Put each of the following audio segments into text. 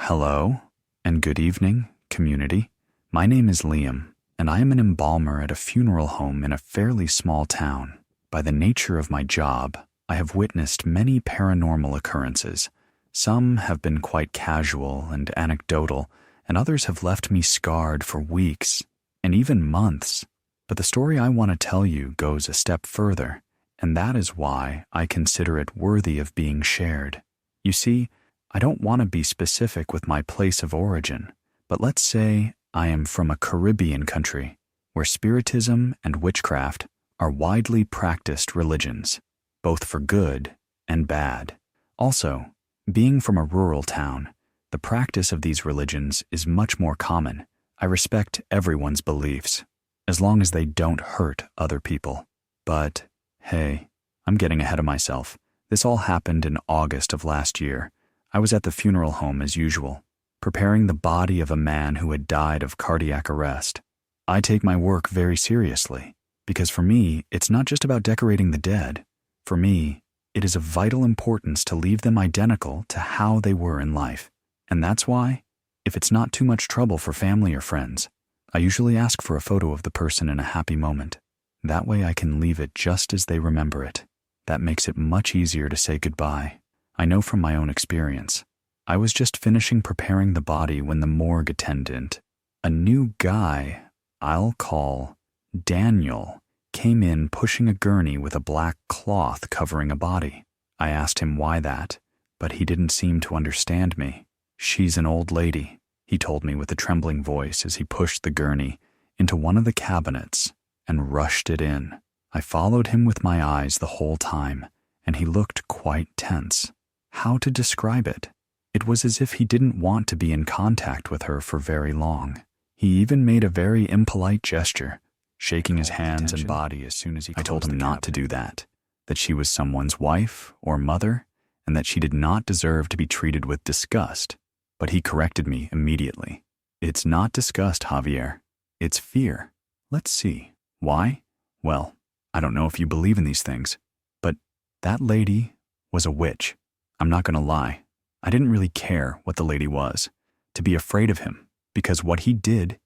Hello, and good evening, community. My name is Liam, and I am an embalmer at a funeral home in a fairly small town. By the nature of my job, I have witnessed many paranormal occurrences. Some have been quite casual and anecdotal, and others have left me scarred for weeks and even months. But the story I want to tell you goes a step further, and that is why I consider it worthy of being shared. You see, I don't want to be specific with my place of origin, but let's say I am from a Caribbean country where spiritism and witchcraft are widely practiced religions, both for good and bad. Also, being from a rural town, the practice of these religions is much more common. I respect everyone's beliefs, as long as they don't hurt other people. But, hey, I'm getting ahead of myself. This all happened in August of last year. I was at the funeral home as usual, preparing the body of a man who had died of cardiac arrest. I take my work very seriously, because for me, it's not just about decorating the dead. For me, it is of vital importance to leave them identical to how they were in life. And that's why, if it's not too much trouble for family or friends, I usually ask for a photo of the person in a happy moment. That way I can leave it just as they remember it. That makes it much easier to say goodbye. I know from my own experience. I was just finishing preparing the body when the morgue attendant, a new guy I'll call Daniel, came in pushing a gurney with a black cloth covering a body. I asked him why that, but he didn't seem to understand me. "She's an old lady," he told me with a trembling voice as he pushed the gurney into one of the cabinets and rushed it in. I followed him with my eyes the whole time, and he looked quite tense. How to describe it? It was as if he didn't want to be in contact with her for very long. He even made a very impolite gesture, shaking his hands and body as soon as he closed the cabinet. I told him not to do that she was someone's wife or mother, and that she did not deserve to be treated with disgust. But he corrected me immediately. "It's not disgust, Javier. It's fear." "Let's see. Why?" "Well, I don't know if you believe in these things, but that lady was a witch. I'm not going to lie. I didn't really care what the lady was, to be afraid of him, because what he did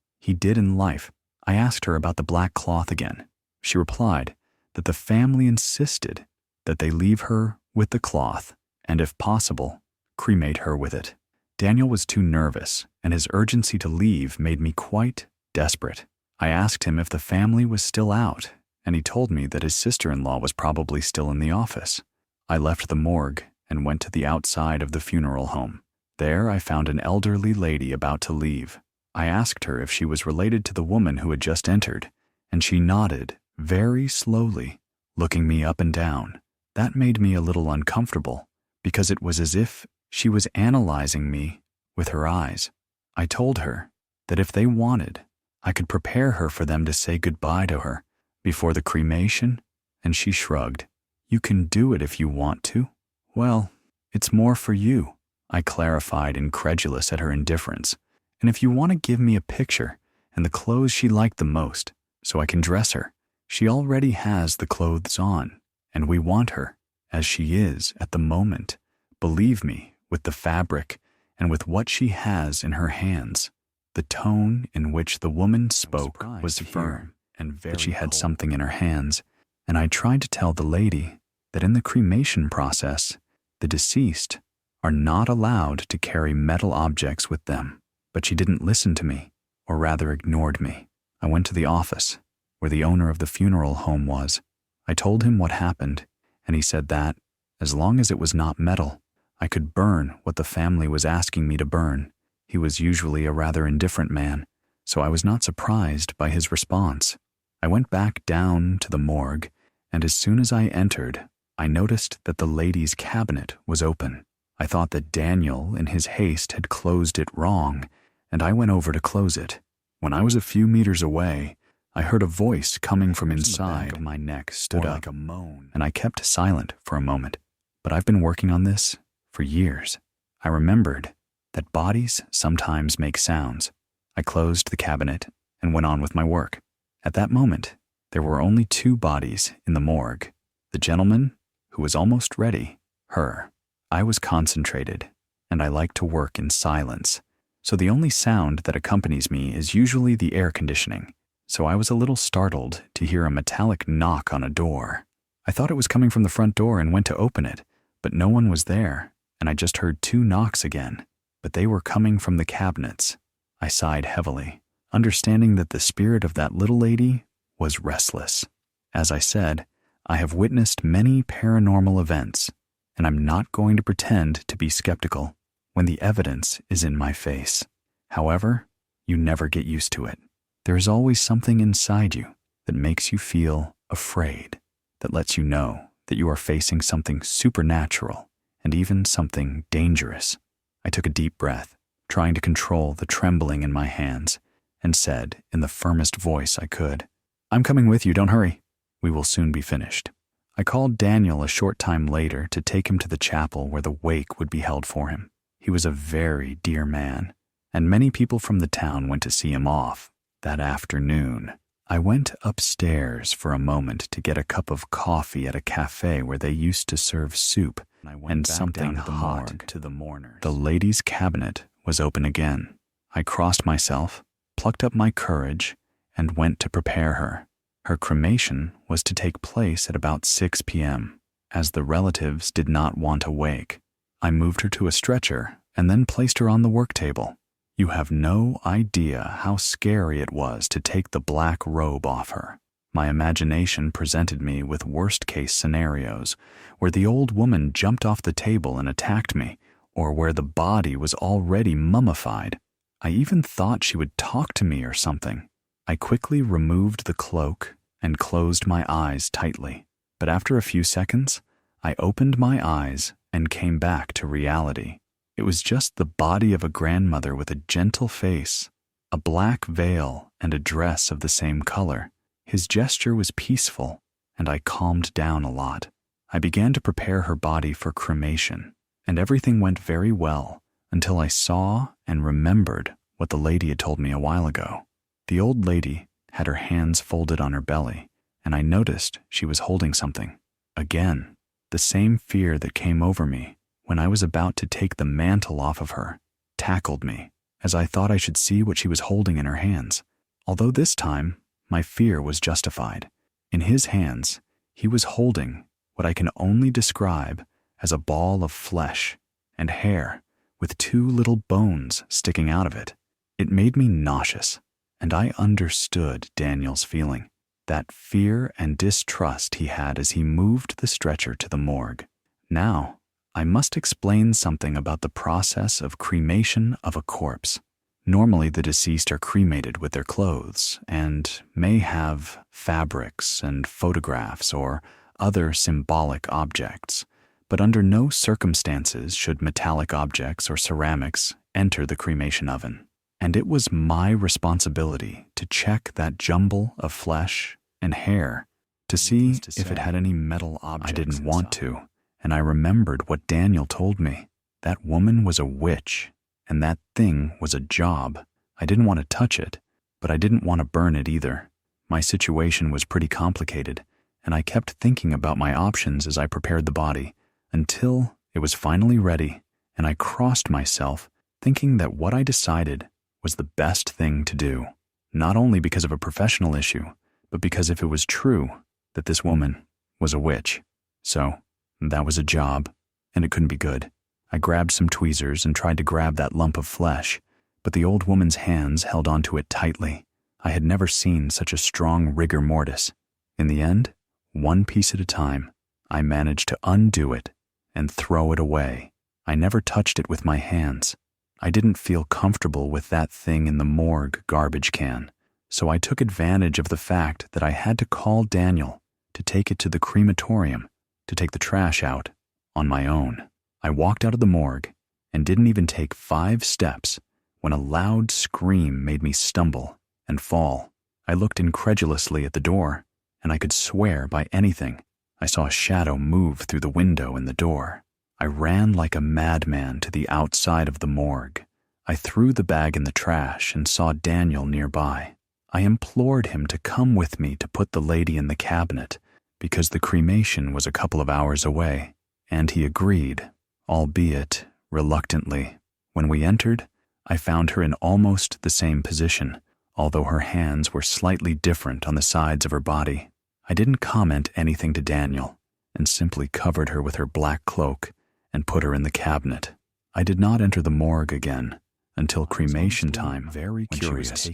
in life." I asked her about the black cloth again. She replied that the family insisted that they leave her with the cloth and, if possible, cremate her with it. Daniel was too nervous, and his urgency to leave made me quite desperate. I asked him if the family was still out, and he told me that his sister-in-law was probably still in the office. I left the morgue and went to the outside of the funeral home. There I found an elderly lady about to leave. I asked her if she was related to the woman who had just entered, and she nodded very slowly, looking me up and down. That made me a little uncomfortable, because it was as if she was analyzing me with her eyes. I told her that if they wanted, I could prepare her for them to say goodbye to her before the cremation, and she shrugged. "You can do it if you want to." "Well, it's more for you," I clarified, incredulous at her indifference. "And if you want to give me a picture and the clothes she liked the most, so I can dress her. She already has the clothes on, and we want her as she is at the moment. Believe me, with the fabric and with what she has in her hands." The tone in which the woman spoke was firm and very that she had something in her hands, and I tried to tell the lady that in the cremation process, the deceased are not allowed to carry metal objects with them. But she didn't listen to me, or rather ignored me. I went to the office, where the owner of the funeral home was. I told him what happened, and he said that, as long as it was not metal, I could burn what the family was asking me to burn. He was usually a rather indifferent man, so I was not surprised by his response. I went back down to the morgue, and as soon as I entered, I noticed that the lady's cabinet was open. I thought that Daniel, in his haste, had closed it wrong, and I went over to close it. When I was a few meters away, I heard a voice coming from inside. My neck stood up, like a moan, and I kept silent for a moment. But I've been working on this for years. I remembered that bodies sometimes make sounds. I closed the cabinet and went on with my work. At that moment, there were only 2 bodies in the morgue. The gentleman, who was almost ready, her. I was concentrated, and I like to work in silence. So the only sound that accompanies me is usually the air conditioning. So I was a little startled to hear a metallic knock on a door. I thought it was coming from the front door and went to open it, but no one was there, and I just heard 2 knocks again, but they were coming from the cabinets. I sighed heavily, understanding that the spirit of that little lady was restless. As I said, I have witnessed many paranormal events, and I'm not going to pretend to be skeptical when the evidence is in my face. However, you never get used to it. There is always something inside you that makes you feel afraid, that lets you know that you are facing something supernatural and even something dangerous. I took a deep breath, trying to control the trembling in my hands, and said in the firmest voice I could, "I'm coming with you, don't hurry. We will soon be finished." I called Daniel a short time later to take him to the chapel where the wake would be held for him. He was a very dear man, and many people from the town went to see him off that afternoon. I went upstairs for a moment to get a cup of coffee at a cafe where they used to serve soup and something hot to the mourners. The ladies' cabinet was open again. I crossed myself, plucked up my courage, and went to prepare her. Her cremation was to take place at about 6 p.m., as the relatives did not want to wake. I moved her to a stretcher and then placed her on the work table. You have no idea how scary it was to take the black robe off her. My imagination presented me with worst-case scenarios, where the old woman jumped off the table and attacked me, or where the body was already mummified. I even thought she would talk to me or something. I quickly removed the cloak and closed my eyes tightly, but after a few seconds, I opened my eyes and came back to reality. It was just the body of a grandmother with a gentle face, a black veil, and a dress of the same color. His gesture was peaceful, and I calmed down a lot. I began to prepare her body for cremation, and everything went very well until I saw and remembered what the lady had told me a while ago. The old lady had her hands folded on her belly, and I noticed she was holding something. Again, the same fear that came over me when I was about to take the mantle off of her tackled me, as I thought I should see what she was holding in her hands. Although this time, my fear was justified. In his hands, he was holding what I can only describe as a ball of flesh and hair with 2 little bones sticking out of it. It made me nauseous, and I understood Daniel's feeling, that fear and distrust he had as he moved the stretcher to the morgue. Now, I must explain something about the process of cremation of a corpse. Normally, the deceased are cremated with their clothes and may have fabrics and photographs or other symbolic objects, but under no circumstances should metallic objects or ceramics enter the cremation oven. And it was my responsibility to check that jumble of flesh and hair to see if it had any metal objects. I didn't want to, and I remembered what Daniel told me. That woman was a witch, and that thing was a job. I didn't want to touch it, but I didn't want to burn it either. My situation was pretty complicated, and I kept thinking about my options as I prepared the body, until it was finally ready, and I crossed myself, thinking that what I decided was the best thing to do, not only because of a professional issue, but because if it was true that this woman was a witch. So, that was a job, and it couldn't be good. I grabbed some tweezers and tried to grab that lump of flesh, but the old woman's hands held onto it tightly. I had never seen such a strong rigor mortis. In the end, 1 piece at a time, I managed to undo it and throw it away. I never touched it with my hands. I didn't feel comfortable with that thing in the morgue garbage can, so I took advantage of the fact that I had to call Daniel to take it to the crematorium to take the trash out on my own. I walked out of the morgue and didn't even take 5 steps when a loud scream made me stumble and fall. I looked incredulously at the door, and I could swear by anything I saw a shadow move through the window in the door. I ran like a madman to the outside of the morgue. I threw the bag in the trash and saw Daniel nearby. I implored him to come with me to put the lady in the cabinet because the cremation was a couple of hours away, and he agreed, albeit Reluctantly, when we entered, I found her in almost the same position, although her hands were slightly different on the sides of her body. I didn't comment anything to Daniel and simply covered her with her black cloak and put her in the cabinet. I did not enter the morgue again until cremation time, very curious,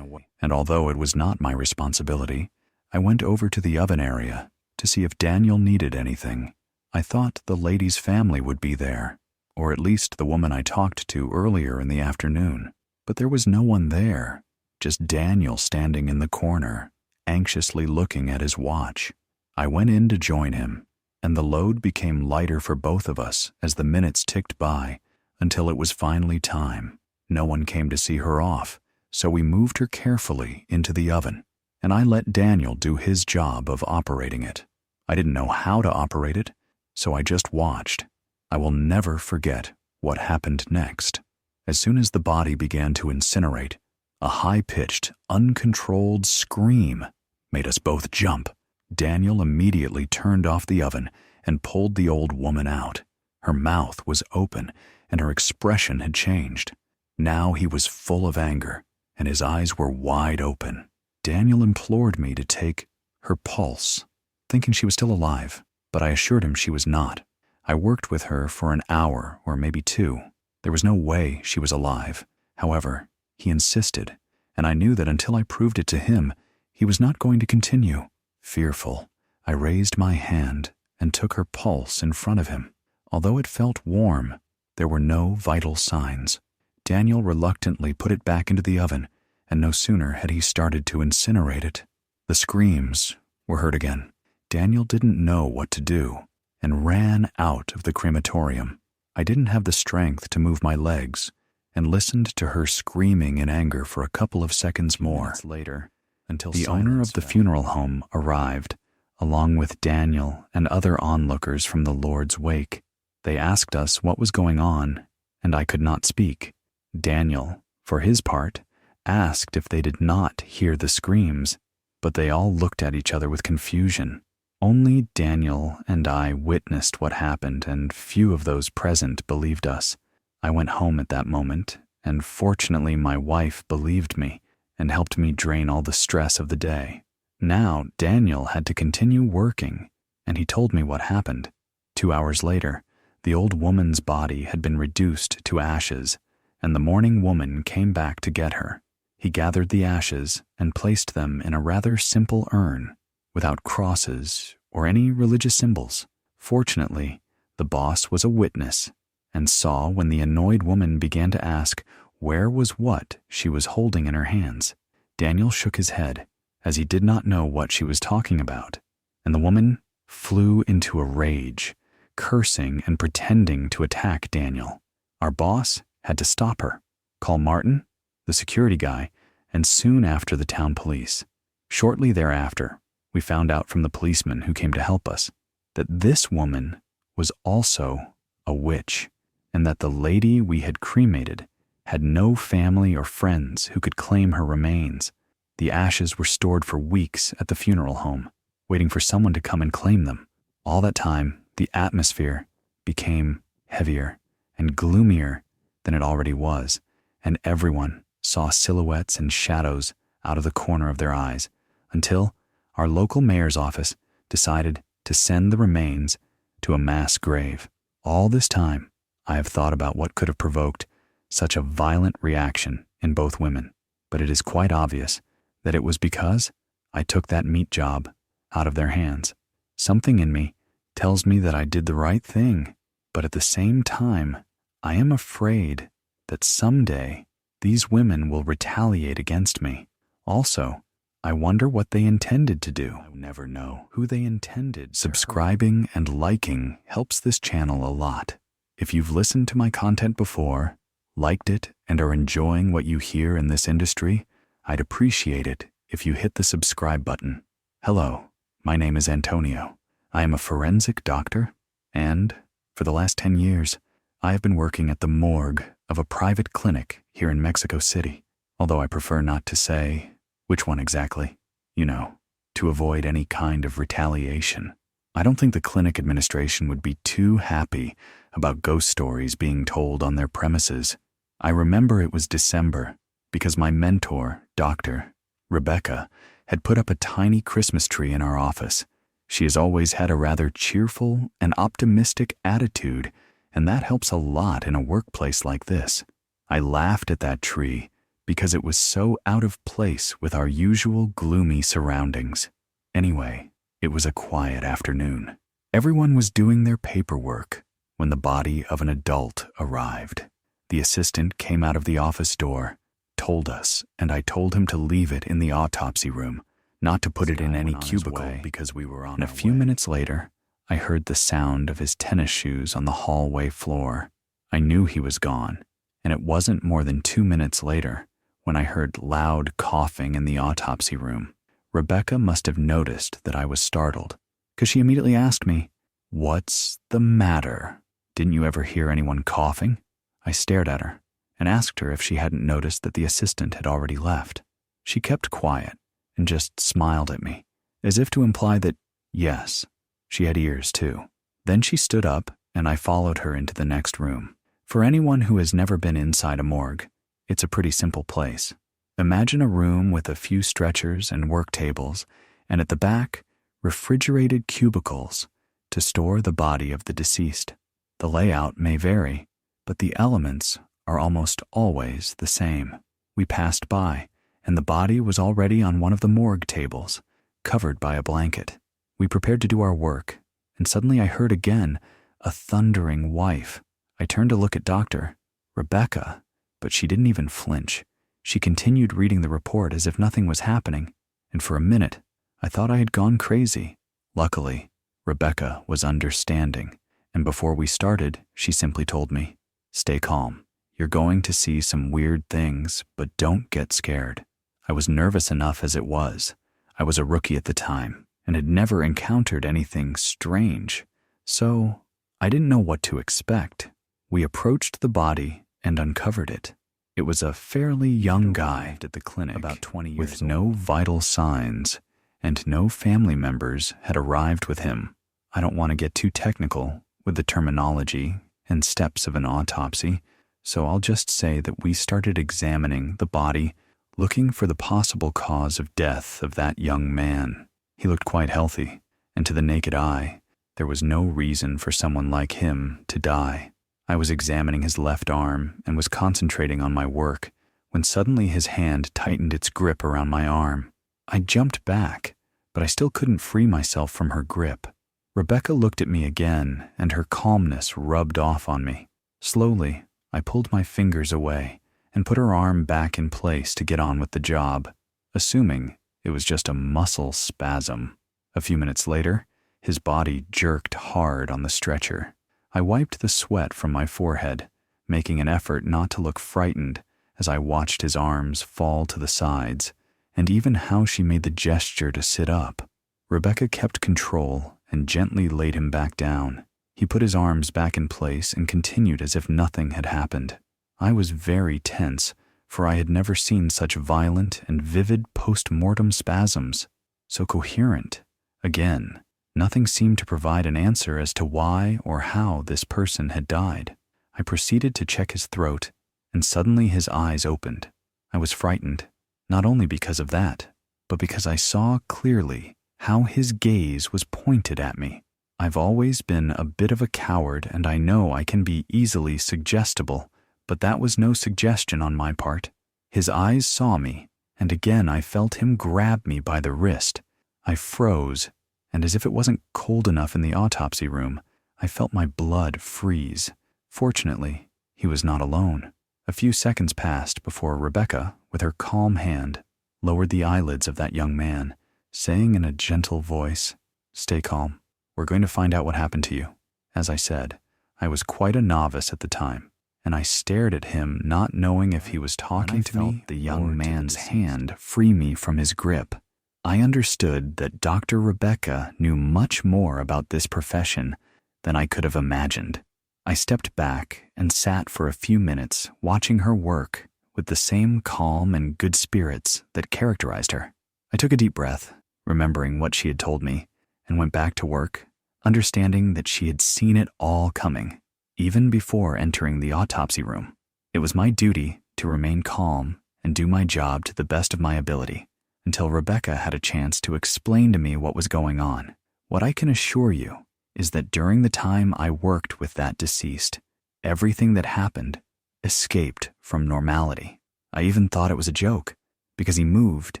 and although it was not my responsibility, I went over to the oven area to see if Daniel needed anything. I thought the lady's family would be there, or at least the woman I talked to earlier in the afternoon, but there was no one there, just Daniel standing in the corner, anxiously looking at his watch. I went in to join him, and the load became lighter for both of us as the minutes ticked by until it was finally time. No one came to see her off, so we moved her carefully into the oven, and I let Daniel do his job of operating it. I didn't know how to operate it, so I just watched. I will never forget what happened next. As soon as the body began to incinerate, a high-pitched, uncontrolled scream made us both jump. Daniel immediately turned off the oven and pulled the old woman out. Her mouth was open, and her expression had changed. Now he was full of anger, and his eyes were wide open. Daniel implored me to take her pulse, thinking she was still alive, but I assured him she was not. I worked with her for an hour or maybe 2. There was no way she was alive. However, he insisted, and I knew that until I proved it to him, he was not going to continue. Fearful, I raised my hand and took her pulse in front of him. Although it felt warm, there were no vital signs. Daniel reluctantly put it back into the oven, and no sooner had he started to incinerate it, the screams were heard again. Daniel didn't know what to do and ran out of the crematorium. I didn't have the strength to move my legs and listened to her screaming in anger for a couple of seconds more. Later, until the owner of the funeral home arrived, along with Daniel and other onlookers from the Lord's wake. They asked us what was going on, and I could not speak. Daniel, for his part, asked if they did not hear the screams, but they all looked at each other with confusion. Only Daniel and I witnessed what happened, and few of those present believed us. I went home at that moment, and fortunately my wife believed me and helped me drain all the stress of the day. Now Daniel had to continue working, and he told me what happened. 2 hours later, the old woman's body had been reduced to ashes, and the mourning woman came back to get her. He gathered the ashes and placed them in a rather simple urn, without crosses or any religious symbols. Fortunately, the boss was a witness and saw when the annoyed woman began to ask where was what she was holding in her hands. Daniel shook his head, as he did not know what she was talking about, and the woman flew into a rage, cursing and pretending to attack Daniel. Our boss had to stop her, call Martin, the security guy, and soon after the town police. Shortly thereafter, we found out from the policeman who came to help us that this woman was also a witch, and that the lady we had cremated had no family or friends who could claim her remains. The ashes were stored for weeks at the funeral home, waiting for someone to come and claim them. All that time, the atmosphere became heavier and gloomier than it already was, and everyone saw silhouettes and shadows out of the corner of their eyes, until our local mayor's office decided to send the remains to a mass grave. All this time, I have thought about what could have provoked such a violent reaction in both women, but it is quite obvious that it was because I took that meat job out of their hands. Something in me tells me that I did the right thing, but at the same time, I am afraid that someday these women will retaliate against me. Also, I wonder what they intended to do. I never know who they intended. Subscribing and liking helps this channel a lot. If you've listened to my content before, liked it, and are enjoying what you hear in this industry, I'd appreciate it if you hit the subscribe button. Hello, my name is Antonio. I am a forensic doctor, and for the last 10 years, I have been working at the morgue of a private clinic here in Mexico City, although I prefer not to say which one exactly, to avoid any kind of retaliation. I don't think the clinic administration would be too happy about ghost stories being told on their premises. I remember it was December because my mentor, Dr. Rebecca, had put up a tiny Christmas tree in our office. She has always had a rather cheerful and optimistic attitude, and that helps a lot in a workplace like this. I laughed at that tree because it was so out of place with our usual gloomy surroundings. Anyway, it was a quiet afternoon. Everyone was doing their paperwork when the body of an adult arrived. The assistant came out of the office door, told us, and I told him to leave it in the autopsy room, not to put it in any cubicle because we were on our way. And a few minutes later, I heard the sound of his tennis shoes on the hallway floor. I knew he was gone, and it wasn't more than 2 minutes later when I heard loud coughing in the autopsy room. Rebecca must have noticed that I was startled, because she immediately asked me, "What's the matter? Didn't you ever hear anyone coughing?" I stared at her and asked her if she hadn't noticed that the assistant had already left. She kept quiet and just smiled at me, as if to imply that, yes, she had ears too. Then she stood up and I followed her into the next room. For anyone who has never been inside a morgue, it's a pretty simple place. Imagine a room with a few stretchers and work tables, and at the back, refrigerated cubicles to store the body of the deceased. The layout may vary, but the elements are almost always the same. We passed by, and the body was already on one of the morgue tables, covered by a blanket. We prepared to do our work, and suddenly I heard again a thundering wife. I turned to look at Dr. Rebecca, but she didn't even flinch. She continued reading the report as if nothing was happening, and for a minute, I thought I had gone crazy. Luckily, Rebecca was understanding, and before we started, she simply told me, "Stay calm. You're going to see some weird things, but don't get scared." I was nervous enough as it was. I was a rookie at the time and had never encountered anything strange, so I didn't know what to expect. We approached the body and uncovered it. It was a fairly young guy at the clinic, about 20 years with no vital signs, and no family members had arrived with him. I don't want to get too technical with the terminology and steps of an autopsy, so I'll just say that we started examining the body, looking for the possible cause of death of that young man. He looked quite healthy, and to the naked eye, there was no reason for someone like him to die. I was examining his left arm and was concentrating on my work when suddenly his hand tightened its grip around my arm. I jumped back, but I still couldn't free myself from her grip. Rebecca looked at me again, and her calmness rubbed off on me. Slowly, I pulled my fingers away and put her arm back in place to get on with the job, assuming it was just a muscle spasm. A few minutes later, his body jerked hard on the stretcher. I wiped the sweat from my forehead, making an effort not to look frightened as I watched his arms fall to the sides, and even how she made the gesture to sit up. Rebecca kept control and gently laid him back down. He put his arms back in place and continued as if nothing had happened. I was very tense, for I had never seen such violent and vivid post-mortem spasms, so coherent. Again, nothing seemed to provide an answer as to why or how this person had died. I proceeded to check his throat, and suddenly his eyes opened. I was frightened, not only because of that, but because I saw clearly how his gaze was pointed at me. I've always been a bit of a coward, and I know I can be easily suggestible, but that was no suggestion on my part. His eyes saw me, and again I felt him grab me by the wrist. I froze, and as if it wasn't cold enough in the autopsy room, I felt my blood freeze. Fortunately, he was not alone. A few seconds passed before Rebecca, with her calm hand, lowered the eyelids of that young man, saying in a gentle voice, "Stay calm. We're going to find out what happened to you." As I said, I was quite a novice at the time, and I stared at him not knowing if he was talking to me. The young man's hand free me from his grip. I understood that Dr. Rebecca knew much more about this profession than I could have imagined. I stepped back and sat for a few minutes watching her work with the same calm and good spirits that characterized her. I took a deep breath, remembering what she had told me, and went back to work understanding that she had seen it all coming, even before entering the autopsy room. It was my duty to remain calm and do my job to the best of my ability until Rebecca had a chance to explain to me what was going on. What I can assure you is that during the time I worked with that deceased, everything that happened escaped from normality. I even thought it was a joke because he moved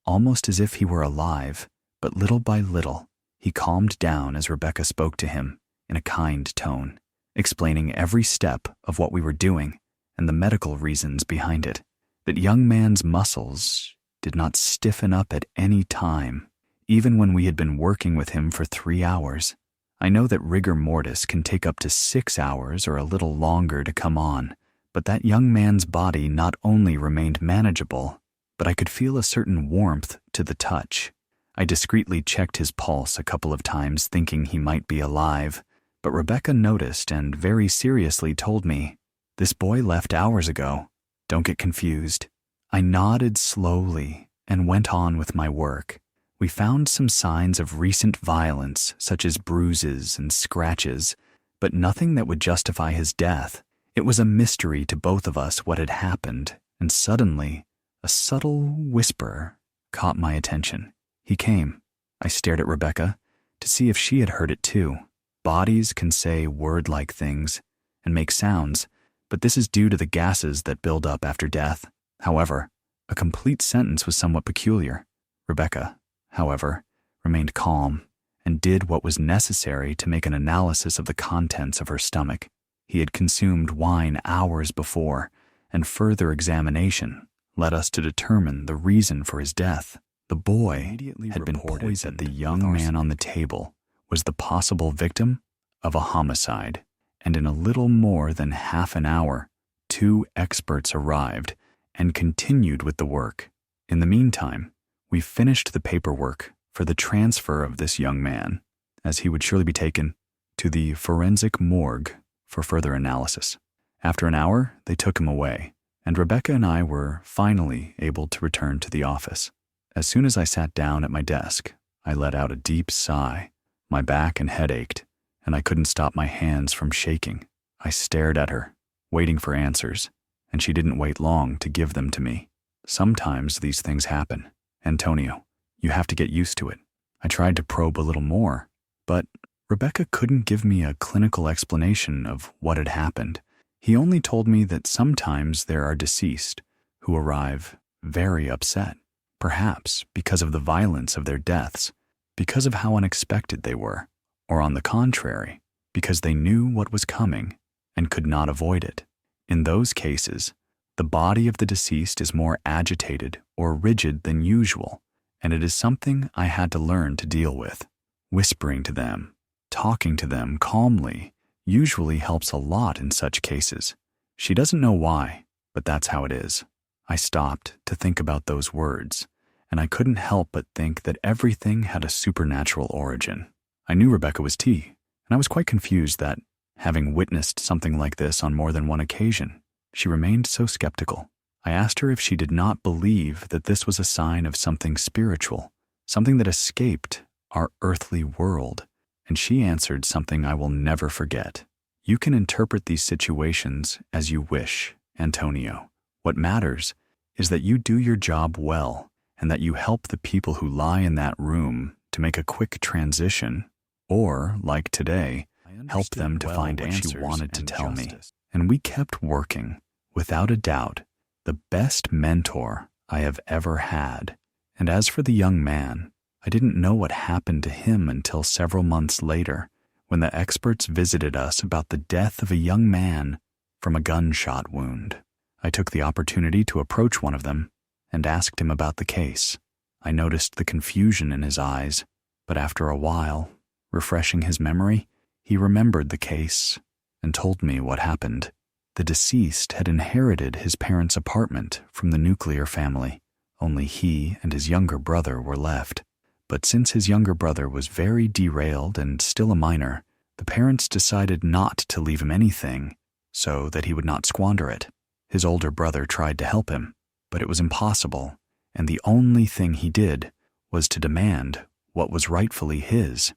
almost as if he were alive, but little by little, he calmed down as Rebecca spoke to him in a kind tone, explaining every step of what we were doing and the medical reasons behind it. That young man's muscles did not stiffen up at any time, even when we had been working with him for 3 hours. I know that rigor mortis can take up to 6 hours or a little longer to come on, but that young man's body not only remained manageable, but I could feel a certain warmth to the touch. I discreetly checked his pulse a couple of times thinking he might be alive, but Rebecca noticed and very seriously told me, "This boy left hours ago. Don't get confused." I nodded slowly and went on with my work. We found some signs of recent violence, such as bruises and scratches, but nothing that would justify his death. It was a mystery to both of us what had happened, and suddenly, a subtle whisper caught my attention. He came. I stared at Rebecca to see if she had heard it too. Bodies can say word-like things and make sounds, but this is due to the gases that build up after death. However, a complete sentence was somewhat peculiar. Rebecca, however, remained calm and did what was necessary to make an analysis of the contents of her stomach. He had consumed wine hours before, and further examination led us to determine the reason for his death. The boy had been poisoned. The young man on the table was the possible victim of a homicide, and in a little more than half an hour, 2 experts arrived and continued with the work. In the meantime, we finished the paperwork for the transfer of this young man, as he would surely be taken to the forensic morgue for further analysis. After an hour, they took him away, and Rebecca and I were finally able to return to the office. As soon as I sat down at my desk, I let out a deep sigh. My back and head ached, and I couldn't stop my hands from shaking. I stared at her, waiting for answers, and she didn't wait long to give them to me. Sometimes these things happen. Antonio, you have to get used to it. I tried to probe a little more, but Rebecca couldn't give me a clinical explanation of what had happened. He only told me that sometimes there are deceased who arrive very upset, perhaps because of the violence of their deaths, because of how unexpected they were, or on the contrary, because they knew what was coming and could not avoid it. In those cases, the body of the deceased is more agitated or rigid than usual, and it is something I had to learn to deal with. Whispering to them, talking to them calmly, usually helps a lot in such cases. She doesn't know why, but that's how it is. I stopped to think about those words, and I couldn't help but think that everything had a supernatural origin. I knew Rebecca was T, and I was quite confused that, having witnessed something like this on more than one occasion, she remained so skeptical. I asked her if she did not believe that this was a sign of something spiritual, something that escaped our earthly world, and she answered something I will never forget. You can interpret these situations as you wish, Antonio. What matters is that you do your job well and that you help the people who lie in that room to make a quick transition, or, like today, help them to find what she wanted to tell me. And we kept working, without a doubt, the best mentor I have ever had. And as for the young man, I didn't know what happened to him until several months later, when the experts visited us about the death of a young man from a gunshot wound. I took the opportunity to approach one of them and asked him about the case. I noticed the confusion in his eyes, but after a while, refreshing his memory, he remembered the case and told me what happened. The deceased had inherited his parents' apartment from the nuclear family. Only he and his younger brother were left. But since his younger brother was very derailed and still a minor, the parents decided not to leave him anything so that he would not squander it. His older brother tried to help him, but it was impossible, and the only thing he did was to demand what was rightfully his.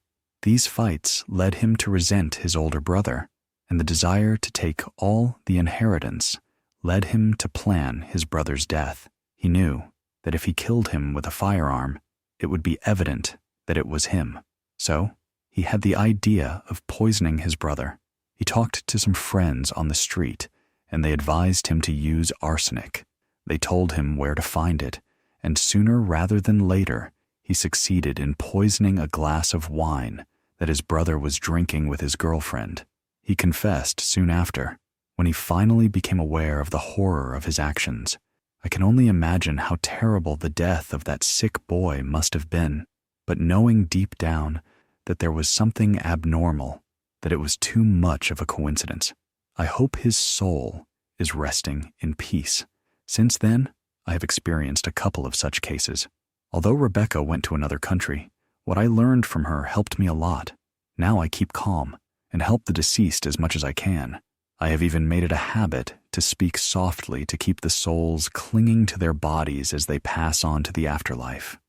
These fights led him to resent his older brother, and the desire to take all the inheritance led him to plan his brother's death. He knew that if he killed him with a firearm, it would be evident that it was him. So, he had the idea of poisoning his brother. He talked to some friends on the street, and they advised him to use arsenic. They told him where to find it, and sooner rather than later, he succeeded in poisoning a glass of wine that his brother was drinking with his girlfriend. He confessed soon after, when he finally became aware of the horror of his actions. I can only imagine how terrible the death of that sick boy must have been, but knowing deep down that there was something abnormal, that it was too much of a coincidence. I hope his soul is resting in peace. Since then, I have experienced a couple of such cases. Although Rebecca went to another country, what I learned from her helped me a lot. Now I keep calm and help the deceased as much as I can. I have even made it a habit to speak softly to keep the souls clinging to their bodies as they pass on to the afterlife.